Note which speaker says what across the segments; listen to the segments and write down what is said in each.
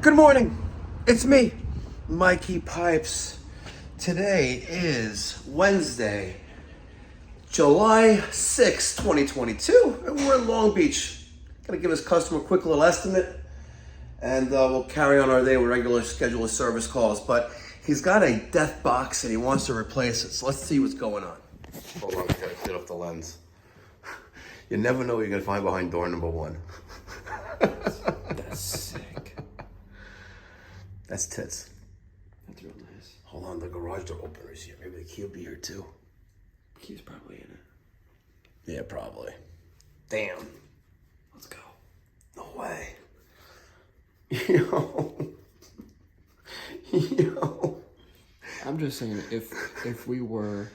Speaker 1: Good morning. It's me, Mikey Pipes. Today is Wednesday, July 6th, 2022, and we're in Long Beach. Gonna give this customer a quick little estimate, and we'll carry on our day with regular scheduled service calls. But he's got a death box and he wants to replace it, so let's see what's going on. Hold on, I gotta clear off the lens. You never know what you're gonna find behind door number one.
Speaker 2: That's sick.
Speaker 1: That's tits.
Speaker 2: That's real nice.
Speaker 1: Hold on, the garage door opener is here. Maybe the key will be here too.
Speaker 2: Key's probably in it.
Speaker 1: Yeah, probably. Damn.
Speaker 2: Let's go.
Speaker 1: No way. Yo.
Speaker 2: I'm just saying, if we were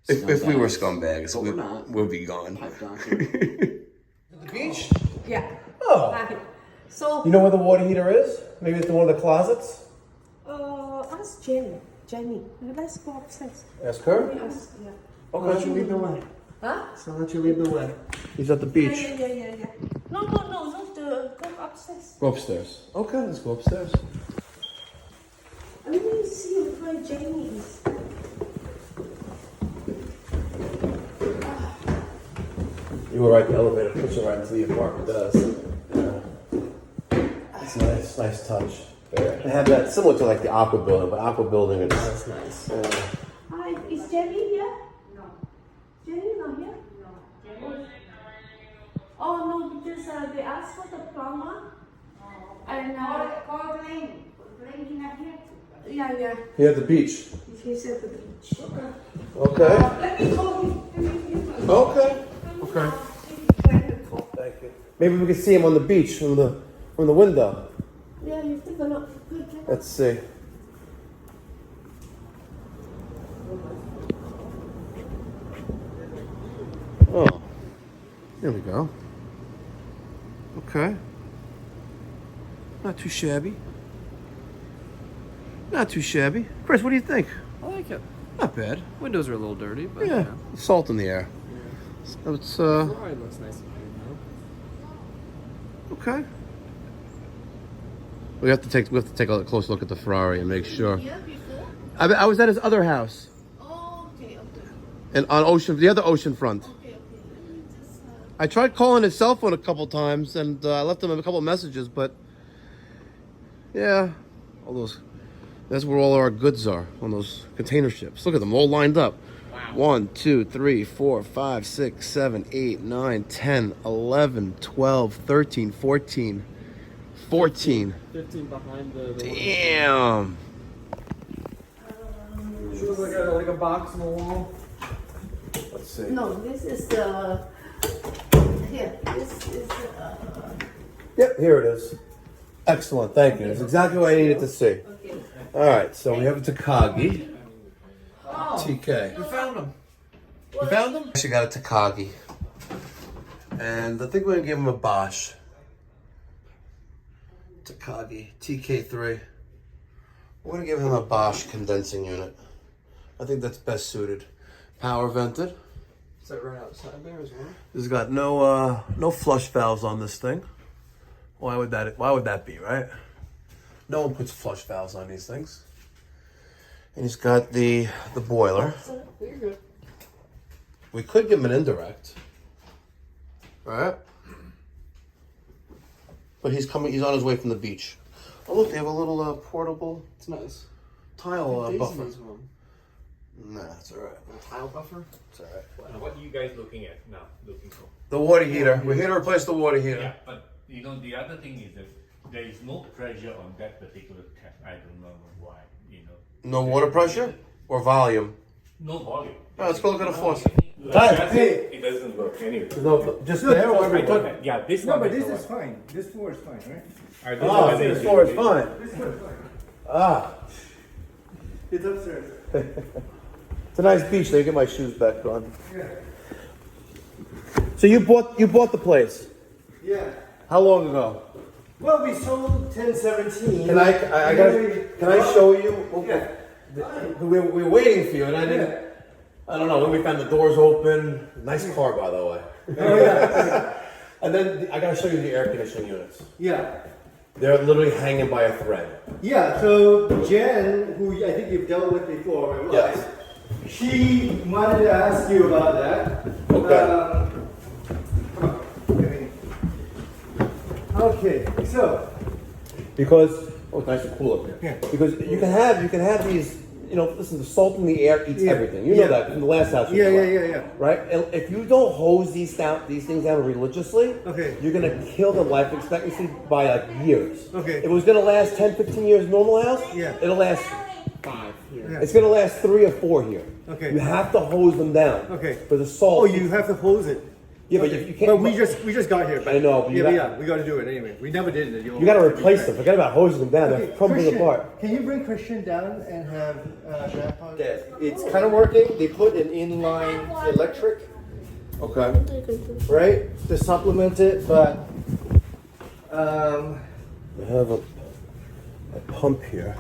Speaker 1: If we were scumbags,
Speaker 2: we're not.
Speaker 1: we'll be gone.
Speaker 2: Pipe doctor.
Speaker 1: The beach?
Speaker 3: Yeah.
Speaker 1: Oh.
Speaker 3: So,
Speaker 1: You know where the water heater is? Maybe it's in one of the closets?
Speaker 3: ask Jenny. Jenny, let's go upstairs.
Speaker 1: Ask her?
Speaker 3: Ask, yeah.
Speaker 1: Okay.
Speaker 4: Let you lead the way.
Speaker 3: Huh?
Speaker 4: So let you lead the way.
Speaker 1: He's at the beach.
Speaker 3: Yeah. No, not go upstairs.
Speaker 1: Go upstairs. Okay, let's go upstairs.
Speaker 3: Let me see where Jenny is.
Speaker 1: You were right, the elevator puts you right into the apartment. It does. Yeah. It's nice touch. They have that similar to like the Aqua building, but Aqua building is.
Speaker 4: That's nice.
Speaker 3: Hi, is Jenny here? No. Jenny not here? No. Jenny. Oh no, because they asked for the plumber. And
Speaker 5: Call Blaine. Blaine is not here.
Speaker 3: yeah.
Speaker 1: Here at the beach.
Speaker 3: He's at the beach.
Speaker 1: Okay.
Speaker 3: Let me call him.
Speaker 1: Okay. Okay. Thank you. Maybe we can see him on the beach from the window.
Speaker 3: Yeah, you take a look.
Speaker 1: Let's see. Oh, there we go. Okay. Not too shabby. Not too shabby. Chris, what do you think?
Speaker 2: I like it.
Speaker 1: Not bad.
Speaker 2: Windows are a little dirty, but
Speaker 1: Yeah, salt in the air. So it's
Speaker 2: Ferrari looks nice and clean,
Speaker 1: okay. We have to take a close look at the Ferrari and make sure.
Speaker 3: Yeah, before?
Speaker 1: I was at his other house,
Speaker 3: Oh, okay.
Speaker 1: and on the other Oceanfront.
Speaker 3: Okay. Let me just,
Speaker 1: I tried calling his cell phone a couple times, and I left him a couple messages, but yeah, all those. That's where all our goods are, on those container ships. Look at them, all lined up. Wow. 1, 2, 3, 4, 5, 6, 7, 8, 9, 10, 11, 12, 13, 14. 14.
Speaker 2: 15 behind the
Speaker 1: Damn.
Speaker 4: She looks like a box on the wall.
Speaker 1: Let's see.
Speaker 3: no, this is the. Here, this is.
Speaker 1: Yep, here it is. Excellent, thank you. That's exactly what I needed to see.
Speaker 3: Okay.
Speaker 1: All right, so we have a Takagi. TK.
Speaker 4: We found him.
Speaker 1: You found them? Actually got a Takagi. And I think we're gonna give him a Bosch. Takagi, TK3. We're gonna give him a Bosch condensing unit. I think that's best suited. Power vented.
Speaker 2: Is that right outside there as well?
Speaker 1: This has got no flush valves on this thing. Why would that be, right? No one puts flush valves on these things. And he's got the boiler.
Speaker 2: You're good.
Speaker 1: We could give him an indirect. Right? But he's on his way from the beach. Oh look, they have a little portable
Speaker 2: It's nice.
Speaker 1: tile
Speaker 2: Daisy
Speaker 1: buffer.
Speaker 2: needs one.
Speaker 1: Nah, that's alright.
Speaker 2: A tile buffer?
Speaker 1: It's alright.
Speaker 6: What are you guys looking at now? Looking for?
Speaker 1: The water heater. We're here to replace the water heater.
Speaker 6: Yeah, but you know the other thing is that there is no pressure on that particular tap. I don't know why. You know.
Speaker 1: No water pressure or volume?
Speaker 6: No volume.
Speaker 1: Oh, let's go look at a faucet.
Speaker 6: It doesn't work anyway.
Speaker 1: No, just there or every foot?
Speaker 6: Yeah, this
Speaker 4: No,
Speaker 6: one.
Speaker 4: but
Speaker 6: is
Speaker 4: this
Speaker 6: the
Speaker 4: is fine. This floor is fine, right?
Speaker 6: one.
Speaker 1: Oh, this floor is fine.
Speaker 4: This floor is fine.
Speaker 1: Ah,
Speaker 4: It's upstairs.
Speaker 1: it's a nice beach. Let me get my shoes back on.
Speaker 4: Yeah.
Speaker 1: So you bought the place?
Speaker 4: Yeah.
Speaker 1: How long ago?
Speaker 4: Well, we sold 1017.
Speaker 1: Can I show you?
Speaker 4: Yeah.
Speaker 1: We're waiting for you, and I didn't. I don't know. When we found the doors open, nice car, by the way.
Speaker 4: Oh, yeah.
Speaker 1: And then I gotta show you the air conditioning units.
Speaker 4: Yeah.
Speaker 1: They're literally hanging by a thread.
Speaker 4: Yeah, so Jen, who I think you've dealt with before, right?
Speaker 1: Yes.
Speaker 4: She wanted to ask you about that.
Speaker 1: Okay.
Speaker 4: Okay, so.
Speaker 1: Because it's nice and cool up here.
Speaker 4: Yeah.
Speaker 1: Because you can have these. Listen, the salt in the air eats everything. You know that from the last house.
Speaker 4: Yeah.
Speaker 1: Right? And if you don't hose these things down religiously,
Speaker 4: Okay.
Speaker 1: you're gonna kill the life expectancy by like years.
Speaker 4: Okay.
Speaker 1: If it was gonna last 10, 15 years normal house,
Speaker 4: Yeah.
Speaker 1: it'll last 5 here.
Speaker 4: Yeah.
Speaker 1: It's gonna last 3 or 4 here.
Speaker 4: Okay.
Speaker 1: You have to hose them down.
Speaker 4: Okay.
Speaker 1: For the salt.
Speaker 4: Oh, you have to hose it.
Speaker 1: Yeah, but
Speaker 4: Okay.
Speaker 1: you can't.
Speaker 4: But we just got here. But
Speaker 1: I know, but
Speaker 4: we got to do it anyway. We never did it.
Speaker 1: You gotta replace them. Forget about hosing them down. They're crumbling
Speaker 4: Christian,
Speaker 1: apart.
Speaker 4: Can you bring Christian down and have Grandpa? It's kind of working. They put an inline electric,
Speaker 1: Okay.
Speaker 4: right, to supplement it, but
Speaker 1: They have a pump here.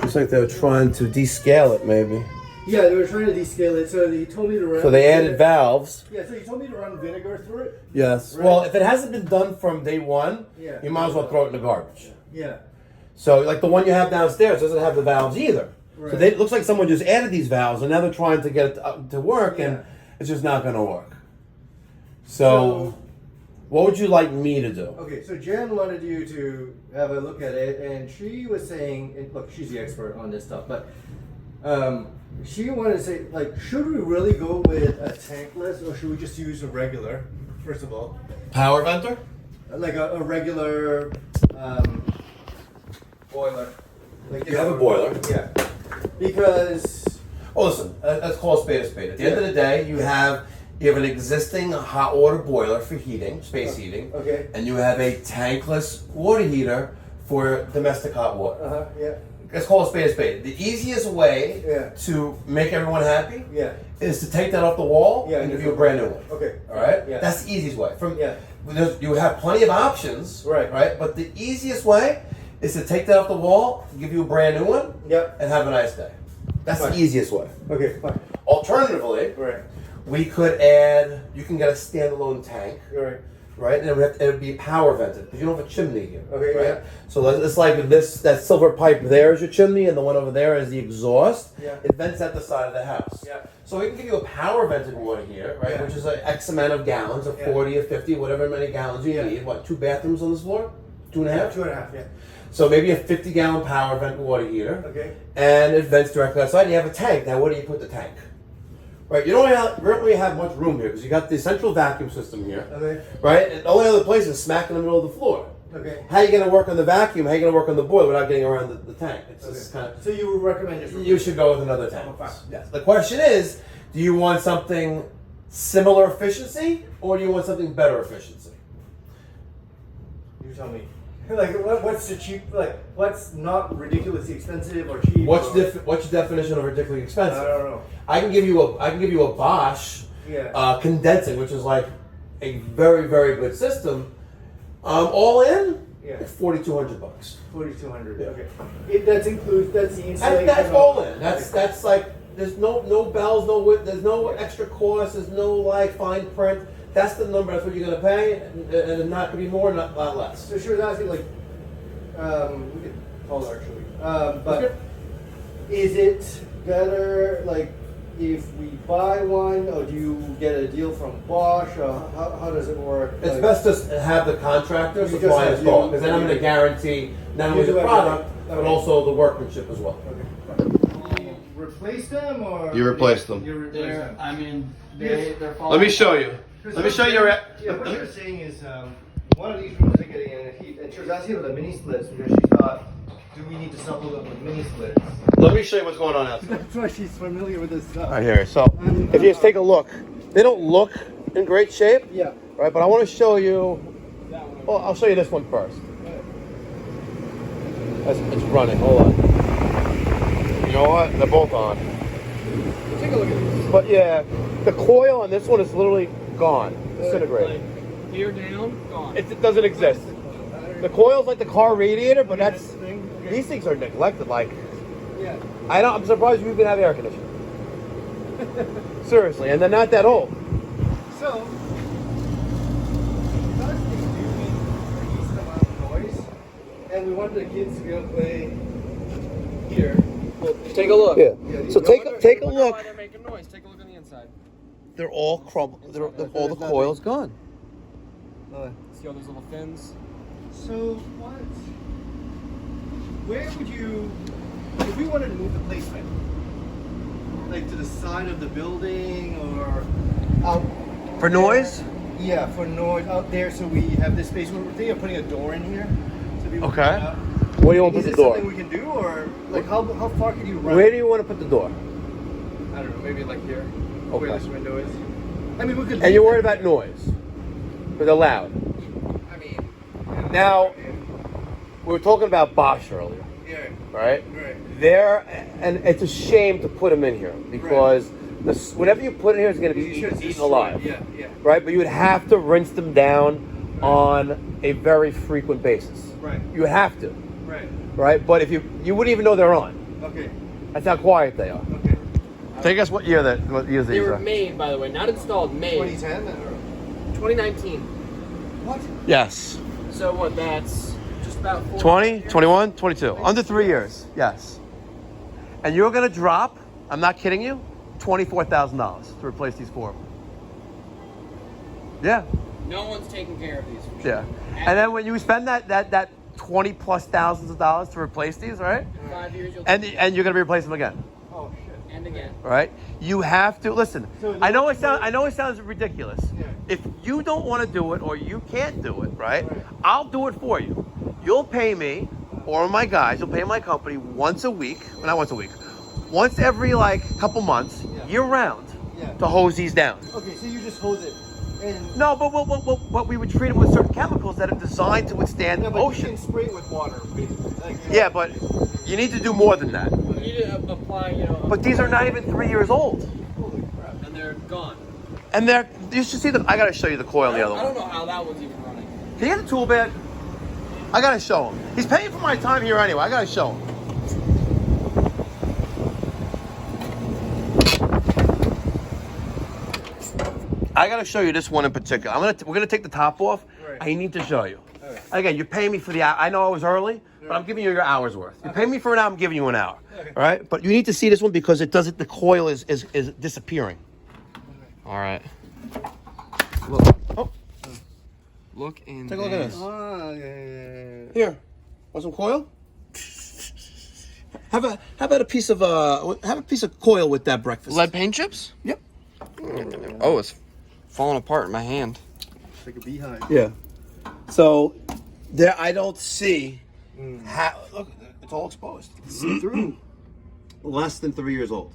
Speaker 1: Looks like they were trying to descale it, maybe.
Speaker 4: yeah, they were trying to descale it, so they told me to run.
Speaker 1: So they added valves.
Speaker 4: Yeah, so you told me to run vinegar through it.
Speaker 1: Yes.
Speaker 4: Right.
Speaker 1: Well, if it hasn't been done from day one,
Speaker 4: Yeah.
Speaker 1: you might as well throw it in the garbage.
Speaker 4: Yeah.
Speaker 1: So, like the one you have downstairs doesn't have the valves either. So
Speaker 4: Right.
Speaker 1: it looks like someone just added these valves, and now they're trying to get it to work, and
Speaker 4: Yeah.
Speaker 1: it's just not going to work. So, what would you like me to do?
Speaker 4: Okay, so Jen wanted you to have a look at it, and she was saying, and look, she's the expert on this stuff, but she wanted to say, like, should we really go with a tankless, or should we just use a regular, first of all?
Speaker 1: Power venter?
Speaker 4: Like a regular boiler. Like
Speaker 1: You have a boiler.
Speaker 4: Yeah. Because,
Speaker 1: Oh, listen, let's call a spade a spade. At the end of the day, you have an existing hot water boiler for heating, space heating,
Speaker 4: okay.
Speaker 1: and you have a tankless water heater for domestic hot water.
Speaker 4: Yeah.
Speaker 1: Let's call a spade a spade. The easiest way
Speaker 4: Yeah.
Speaker 1: to make everyone happy
Speaker 4: Yeah.
Speaker 1: is to take that off the wall
Speaker 4: Yeah,
Speaker 1: and give you a brand new one.
Speaker 4: Okay.
Speaker 1: All right?
Speaker 4: Yeah.
Speaker 1: That's the easiest way.
Speaker 4: Yeah.
Speaker 1: You have plenty of options,
Speaker 4: Right.
Speaker 1: right? But the easiest way is to take that off the wall, give you a brand new one,
Speaker 4: Yep.
Speaker 1: and have a nice day. That's
Speaker 4: Fine.
Speaker 1: the easiest way.
Speaker 4: Okay, fine.
Speaker 1: Alternatively,
Speaker 4: Right.
Speaker 1: we could add, you can get a standalone tank,
Speaker 4: Right.
Speaker 1: right? And it would be power vented because you don't have a chimney here.
Speaker 4: Okay,
Speaker 1: right?
Speaker 4: yeah.
Speaker 1: So it's like that silver pipe there is your chimney, and the one over there is the exhaust.
Speaker 4: Yeah.
Speaker 1: It vents at the side of the house.
Speaker 4: Yeah.
Speaker 1: So we can give you a power vented water here, right?
Speaker 4: Yeah.
Speaker 1: Which is a X amount of gallons, of
Speaker 4: Yeah.
Speaker 1: 40 or 50, whatever many gallons you
Speaker 4: Yeah.
Speaker 1: need. What, 2 bathrooms on this floor? 2.5?
Speaker 4: 2.5, yeah.
Speaker 1: So maybe a 50-gallon power vent water heater.
Speaker 4: Okay.
Speaker 1: And it vents directly outside. And you have a tank. Now, where do you put the tank? Right, you don't really have much room here because you got the central vacuum system here,
Speaker 4: Okay.
Speaker 1: right? And the only other place is smack in the middle of the floor.
Speaker 4: Okay.
Speaker 1: How are you going to work on the vacuum? How are you going to work on the boiler without getting around the tank? It's just kind
Speaker 4: So you would recommend just
Speaker 1: of, you should go with another tank.
Speaker 4: Oh, fine.
Speaker 1: Yes. The question is, do you want something similar efficiency or do you want something better efficiency?
Speaker 4: You tell me. Like, what's the cheap? Like, what's not ridiculously expensive or cheap?
Speaker 1: What's
Speaker 4: or,
Speaker 1: what's your definition of ridiculously
Speaker 4: I
Speaker 1: expensive?
Speaker 4: don't know.
Speaker 1: I can give you a Bosch
Speaker 4: Yeah.
Speaker 1: condensing, which is like a very, very good system. All in,
Speaker 4: Yeah.
Speaker 1: it's $4,200.
Speaker 4: 4,200.
Speaker 1: Yeah.
Speaker 4: Okay. That's includes. That's the installation.
Speaker 1: That's
Speaker 4: of-
Speaker 1: all in. That's
Speaker 4: Okay.
Speaker 1: like there's no bells, there's no extra cost, there's no like fine print. That's the number. That's what you're gonna pay, and not gonna be more, not less.
Speaker 4: So she was asking, like, we could call her actually. But
Speaker 1: Okay.
Speaker 4: is it better, like, if we buy one, or do you get a deal from Bosch, or how does it work?
Speaker 1: It's
Speaker 4: Like,
Speaker 1: best to have the contractor
Speaker 4: You just
Speaker 1: supply
Speaker 4: have
Speaker 1: and install,
Speaker 4: you-
Speaker 1: because then I'm gonna guarantee not only
Speaker 4: You do
Speaker 1: the product
Speaker 4: everything.
Speaker 1: but
Speaker 4: Okay.
Speaker 1: also the workmanship as well.
Speaker 4: Okay. You replace them, or
Speaker 1: You replace them.
Speaker 4: You replace
Speaker 2: They're,
Speaker 4: them.
Speaker 2: I mean,
Speaker 4: Yes.
Speaker 2: they're falling.
Speaker 1: Let me show you. Let me show you.
Speaker 4: Yeah, what you're saying is one of these rooms are getting in a heat, and she was asking about the mini splits because she thought, do we need to supplement with mini splits?
Speaker 1: Let me show you what's going on outside.
Speaker 4: That's why she's familiar with this stuff.
Speaker 1: I hear you. So, if you just take a look, they don't look in great shape,
Speaker 4: Yeah.
Speaker 1: right? But I want to show you. Oh, I'll show you this one first. It's running. Hold on. You know what? They're both on.
Speaker 4: Take a look at this.
Speaker 1: But yeah, the coil on this one is literally gone, disintegrated.
Speaker 2: Like, here down, gone.
Speaker 1: It doesn't exist. The coil's like the car radiator, but that's
Speaker 4: thing.
Speaker 1: these things are neglected. Like
Speaker 4: Yeah.
Speaker 1: I'm surprised you even have air conditioning. Seriously, and they're not that old.
Speaker 4: So, because they do make a decent amount of noise, and want the kids to go play here.
Speaker 2: Take a look.
Speaker 1: Yeah. So take a
Speaker 2: Wonder
Speaker 1: look.
Speaker 2: why they're making noise. Take a look on the inside.
Speaker 1: They're all crumbled. All the coil's gone.
Speaker 2: See all those little fins?
Speaker 4: So what? Where would you, if we wanted to move the placement, like to the side of the building or out?
Speaker 1: For noise?
Speaker 4: Yeah, for noise out there, so we have this space. We're thinking of putting a door in here. So people
Speaker 1: Okay.
Speaker 4: can get out.
Speaker 1: Where do you want to
Speaker 4: Is
Speaker 1: put
Speaker 4: this
Speaker 1: the door?
Speaker 4: something we can do, or like how far can you run?
Speaker 1: Where do you want to put the door?
Speaker 4: I don't know, maybe like here,
Speaker 1: Okay.
Speaker 4: where this window is. I mean, we could.
Speaker 1: And you're worried about noise? Because they're loud.
Speaker 4: I mean,
Speaker 1: Now, we were talking about Bosch earlier,
Speaker 4: yeah,
Speaker 1: right?
Speaker 4: right.
Speaker 1: They're, and it's a shame to put them in here because whatever you put in here is going to be
Speaker 4: You should
Speaker 1: eaten
Speaker 4: destroy-
Speaker 1: alive.
Speaker 4: Yeah, yeah.
Speaker 1: Right? But you would have to rinse them down on a very frequent basis.
Speaker 4: Right.
Speaker 1: You would have to,
Speaker 4: Right.
Speaker 1: right? But if you wouldn't even know they're on.
Speaker 4: Okay.
Speaker 1: That's how quiet they are.
Speaker 4: Okay.
Speaker 1: Take us what years
Speaker 2: They
Speaker 1: these
Speaker 2: were
Speaker 1: are.
Speaker 2: made, by the way, not installed, made.
Speaker 4: 2010 or
Speaker 2: 2019.
Speaker 4: what?
Speaker 1: Yes.
Speaker 2: So what, that's just about 4
Speaker 1: 20, 21, 22. Under 3 years. Yes. And you're going to drop, I'm not kidding you, $24,000 to replace these four. Yeah.
Speaker 2: No one's taking care of these. For sure.
Speaker 1: Yeah. And then when you spend that 20 plus thousands of dollars to replace these, right?
Speaker 2: 5 years you'll
Speaker 1: And you're going to replace them again.
Speaker 4: Oh shit.
Speaker 2: and again.
Speaker 1: Right? You have to listen.
Speaker 4: So
Speaker 1: I know it sounds ridiculous.
Speaker 4: Yeah.
Speaker 1: If you don't want to do it or you can't do it, right?
Speaker 4: Right.
Speaker 1: I'll do it for you. You'll pay me or my guys, you'll pay my company once a week, well, not once a week, once every like couple months,
Speaker 4: Yeah.
Speaker 1: year round,
Speaker 4: Yeah.
Speaker 1: to hose these down.
Speaker 4: Okay, so you just hold it. And
Speaker 1: No, but we would treat it with certain chemicals that are designed to withstand
Speaker 4: no, but you
Speaker 1: ocean.
Speaker 4: can spray it with water, basically. Like,
Speaker 1: Yeah, but you need to do more than that.
Speaker 2: You need to apply,
Speaker 1: But these are not even 3 years old.
Speaker 4: holy crap.
Speaker 2: and they're gone.
Speaker 1: And you should see I gotta show you the coil on the other
Speaker 2: I
Speaker 1: one.
Speaker 2: don't know how that one's even running.
Speaker 1: Can you get a tool bag? I gotta show him. He's paying for my time here anyway. I gotta show him. I gotta show you this one in particular. We're gonna take the top off.
Speaker 4: Right.
Speaker 1: I need to show you.
Speaker 4: Okay.
Speaker 1: Again, you're paying me for the hour. I know I was early, but I'm giving you your hour's worth. You're paying me for an hour. I'm giving you an hour.
Speaker 4: Okay.
Speaker 1: All right. But you need to see this one because it does it. The coil is disappearing. All right.
Speaker 2: Look.
Speaker 1: Oh.
Speaker 2: Look in
Speaker 1: Take a look at this.
Speaker 4: Ah, yeah.
Speaker 1: Here, want some coil? How about a piece of coil with that breakfast?
Speaker 2: lead paint chips?
Speaker 1: Yep.
Speaker 2: Oh, it's falling apart in my hand.
Speaker 4: It's like a beehive.
Speaker 1: Yeah. So there, I don't see how. Look, it's all exposed.
Speaker 4: See through.
Speaker 1: Less than 3 years old.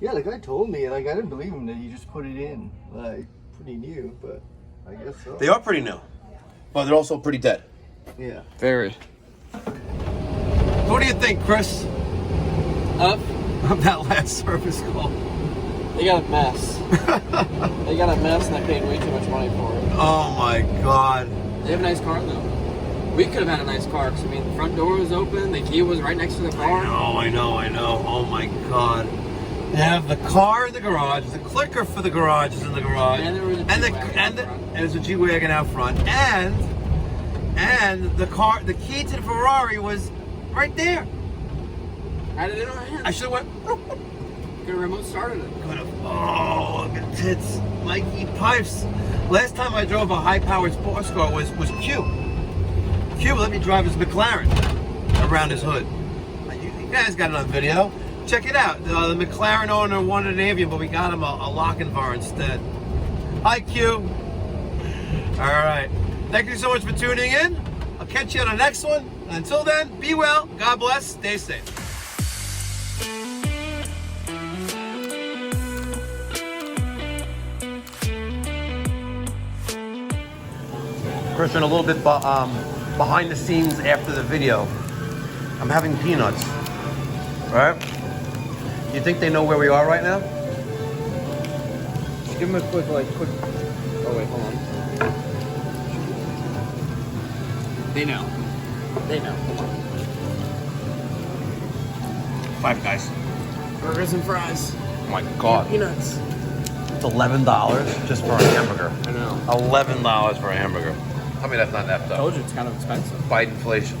Speaker 4: Yeah, the guy told me, like, I didn't believe him that he just put it in, like, pretty new, but I guess so.
Speaker 1: They are pretty new, but they're also pretty dead.
Speaker 4: Yeah.
Speaker 2: Very.
Speaker 1: What do you think, Chris,
Speaker 2: Up.
Speaker 1: of that last service call?
Speaker 2: They got a mess. They got a mess and I paid way too much money for it.
Speaker 1: Oh my God.
Speaker 2: They have a nice car though. We could have had a nice car because the front door was open, the key was right next to the car.
Speaker 1: I know. Oh my God. They have the car in the garage, the clicker for the garage is in the garage,
Speaker 2: And there was a G-Wagon out front.
Speaker 1: and there's a G-Wagon out front, and the key to the Ferrari was right there.
Speaker 2: How did it in our hand?
Speaker 1: I should have went.
Speaker 2: Could have remote started it.
Speaker 1: Oh, look at tits, Mikey Pipes. Last time I drove a high-powered sports car was Q. Q let me drive his McLaren around his hood. You guys got it on video. Check it out. The McLaren owner wanted an Avian, but we got him a Lochinvar instead. Hi, Q. All right. Thank you so much for tuning in. I'll catch you on the next one. Until then, be well. God bless. Stay safe. Christian, a little bit behind the scenes after the video. I'm having peanuts. All right? You think they know where we are right now?
Speaker 2: Just give him a quick. Oh wait, hold on. They know.
Speaker 1: Five Guys.
Speaker 2: Burgers and fries.
Speaker 1: Oh my God.
Speaker 2: Peanuts.
Speaker 1: It's $11 just for a hamburger.
Speaker 2: I know.
Speaker 1: $11 for a hamburger. Tell me that's not that
Speaker 2: I
Speaker 1: tough.
Speaker 2: told you it's kind of expensive.
Speaker 1: Fight inflation.